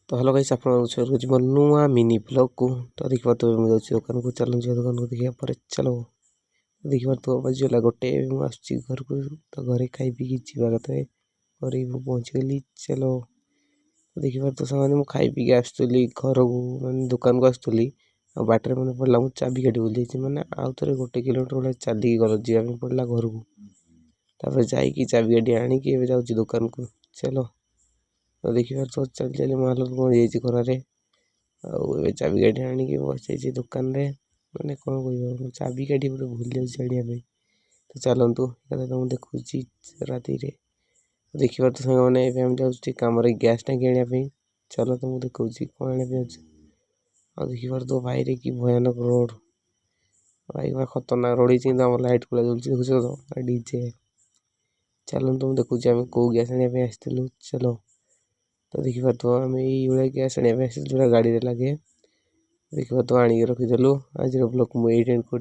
तो hello guys आपन जीवन नुआ मिनी ब्लॉग को तो देखिए तो दुकान को चलो दुकान को देखिए पर चलो देखिए तो बजला गोटे आसुची घर को तो घरे खाई पी जीवा कथा घरे पहुँच गली चलो देखिए तो सामने मुझे खाई पी आसुली घर को मैंने दुकान को आसुली बाटर मैंने पड़ा मुझे चाबी काटी बोल मैंने आउ थे 1 किलोमीटर भाई चलिए गल जावाई पड़ा घर को तापर जाकि चाबी काटी आणिकी जाऊँगी दुकान को चलो तो देखिए तो चल चल माल कौन खरारे आउ चाबी काटी आणिकी बस दुकान रे मैंने कौन कह चाबी काटी पूरा भूल जाऊँ तो चलतु तुम देखुँ राति देखिए तो साग मैंने जाऊँ कम गैस टाँगी आने चलो तुमको देखा कौन आने आ देखिए तो भाई रे कि भयानक रोड भाई पूरा खतरनाक रोड ही लाइट को देखुच तो डीजे चलो तुम देखुँ आम कौ गैस आने आसलु चलो तो देखिए तो आम ये गैस आने जो गाड़ी लगे देखिए तो आणिक रखीदेलु आज ब्लॉग मुझे एंड कर।